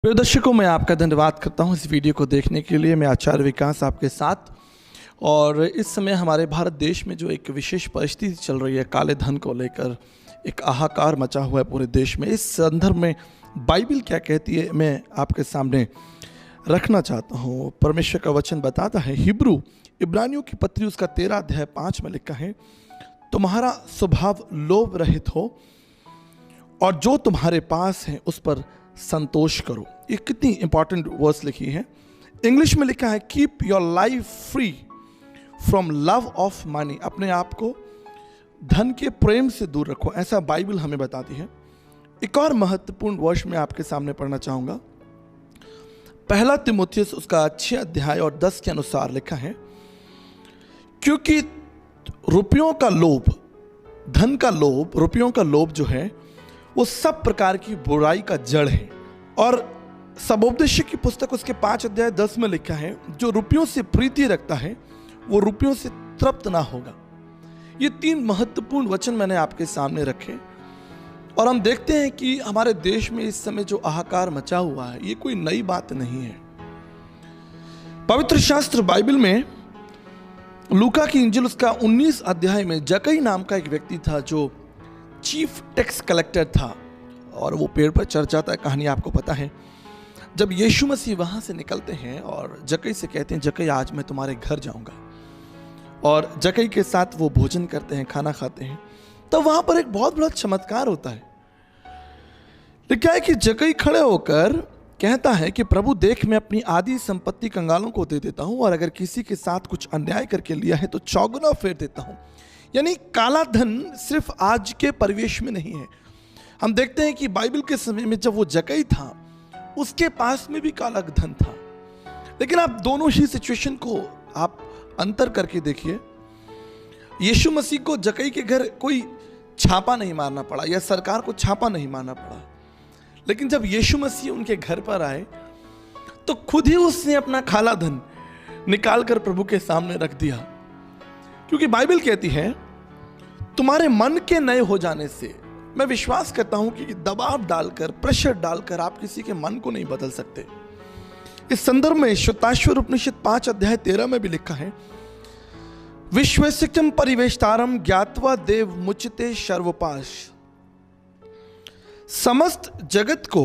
प्रिय दर्शकों, मैं आपका धन्यवाद करता हूं इस वीडियो को देखने के लिए। मैं आचार्य विकास आपके साथ। और इस समय हमारे भारत देश में जो एक विशेष परिस्थिति चल रही है, काले धन को लेकर एक हाहाकार मचा हुआ है पूरे देश में। इस संदर्भ में बाइबल क्या कहती है, मैं आपके सामने रखना चाहता हूँ। परमेश्वर का वचन बताता है, इब्रानियों की पत्री उसका 13 अध्याय 5 में लिखा है, तुम्हारा स्वभाव लोभ रहित हो और जो तुम्हारे पास है उस पर संतोष करो। ये कितनी इंपॉर्टेंट वर्ड्स लिखी है। इंग्लिश में लिखा है, keep your life free from love of money. अपने आप को धन के प्रेम से दूर रखो, ऐसा बाइबल हमें बताती है। एक और महत्वपूर्ण वर्ष में आपके सामने पढ़ना चाहूंगा। पहला तीमुथियुस उसका 6 अध्याय और 10 के अनुसार लिखा है, क्योंकि रुपयों का लोभ, धन का लोभ, रुपयों का लोभ जो है वो सब प्रकार की बुराई का जड़ है। और सबोपदेश की पुस्तक उसके 5 अध्याय 10 में लिखा है, जो रुपयों से प्रीति रखता है वो रुपयों से तृप्त ना होगा। ये 3 महत्वपूर्ण वचन मैंने आपके सामने रखे। और हम देखते हैं कि हमारे देश में इस समय जो हाहाकार मचा हुआ है, ये कोई नई बात नहीं है। पवित्र शास्त्र बाइबल में लूका की इंजिल उसका 19 अध्याय में जक्कई नाम का एक व्यक्ति था जो चीफ टैक्स कलेक्टर था, और वो पेड़ पर चढ़ जाता है। कहानी आपको पता है। जब यीशु मसीह वहां से निकलते हैं और जक्कई से कहते हैं, जक्कई आज मैं तुम्हारे घर जाऊंगा, और जक्कई के साथ वो भोजन करते हैं, खाना खाते हैं, तो वहां पर एक बहुत बड़ा चमत्कार होता है। लिखा है कि जक्कई खड़े होकर कहता है कि प्रभु देख, मैं अपनी आधी संपत्ति कंगालों को दे देता हूं, और अगर किसी के साथ कुछ अन्याय करके लिया है तो चौगुना फेर देता हूं। यानी काला धन सिर्फ आज के परिवेश में नहीं है। हम देखते हैं कि बाइबल के समय में जब वो जक्कई था, उसके पास में भी काला धन था। लेकिन आप दोनों ही सिचुएशन को आप अंतर करके देखिए। यीशु मसीह को जक्कई के घर कोई छापा नहीं मारना पड़ा, या सरकार को छापा नहीं मारना पड़ा। लेकिन जब यीशु मसीह उनके घर पर आए तो खुद ही उसने अपना काला धन निकाल कर प्रभु के सामने रख दिया। क्योंकि बाइबल कहती है, तुम्हारे मन के नए हो जाने से, मैं विश्वास करता हूं कि दबाव डालकर, प्रेशर डालकर आप किसी के मन को नहीं बदल सकते। इस संदर्भ में श्वेताश्वर उपनिषद 5 अध्याय 13 में भी लिखा है, विश्वसिकम परिवेष्टारम ज्ञात्वा देव मुच्यते सर्वपाश। समस्त जगत को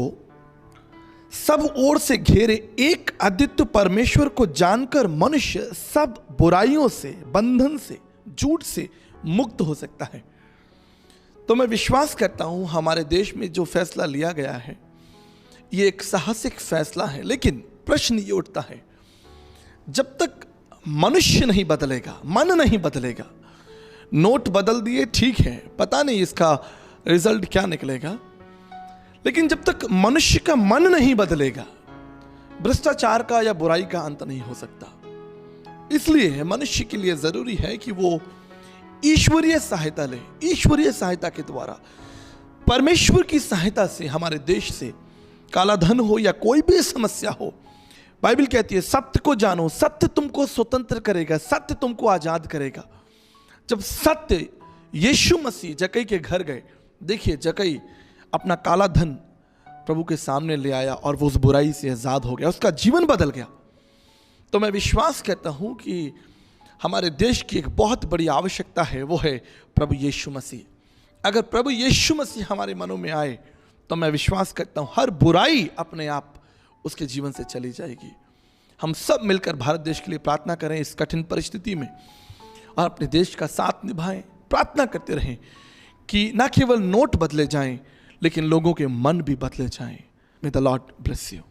सब ओर से घेरे एक अद्वितीय परमेश्वर को जानकर मनुष्य सब बुराइयों से, बंधन से, झूठ से मुक्त हो सकता है। तो मैं विश्वास करता हूं हमारे देश में जो फैसला लिया गया है, ये एक साहसिक फैसला है। लेकिन प्रश्न ये उठता है, जब तक मनुष्य नहीं बदलेगा, मन नहीं बदलेगा, नोट बदल दिए ठीक है, पता नहीं इसका रिजल्ट क्या निकलेगा, लेकिन जब तक मनुष्य का मन नहीं बदलेगा, भ्रष्टाचार का या बुराई का अंत नहीं हो सकता। इसलिए मनुष्य के लिए जरूरी है कि वो ईश्वरीय सहायता ले। ईश्वरीय सहायता के द्वारा, परमेश्वर की सहायता से हमारे देश से काला धन हो या कोई भी समस्या हो, बाइबल कहती है, सत्य को जानो, सत्य तुमको स्वतंत्र करेगा, सत्य तुमको आजाद करेगा। जब सत्य, यीशु मसीह जक्कई के घर गए, देखिए जक्कई अपना काला धन प्रभु के सामने ले आया और वो उस बुराई से आजाद हो गया, उसका जीवन बदल गया। तो मैं विश्वास करता हूं कि हमारे देश की एक बहुत बड़ी आवश्यकता है, वो है प्रभु यीशु मसीह। अगर प्रभु यीशु मसीह हमारे मनों में आए तो मैं विश्वास करता हूं हर बुराई अपने आप उसके जीवन से चली जाएगी। हम सब मिलकर भारत देश के लिए प्रार्थना करें इस कठिन परिस्थिति में, और अपने देश का साथ निभाएं। प्रार्थना करते रहें कि न केवल नोट बदले जाएं, लेकिन लोगों के मन भी बदले जाएं। मे द लॉर्ड ब्लेस यू।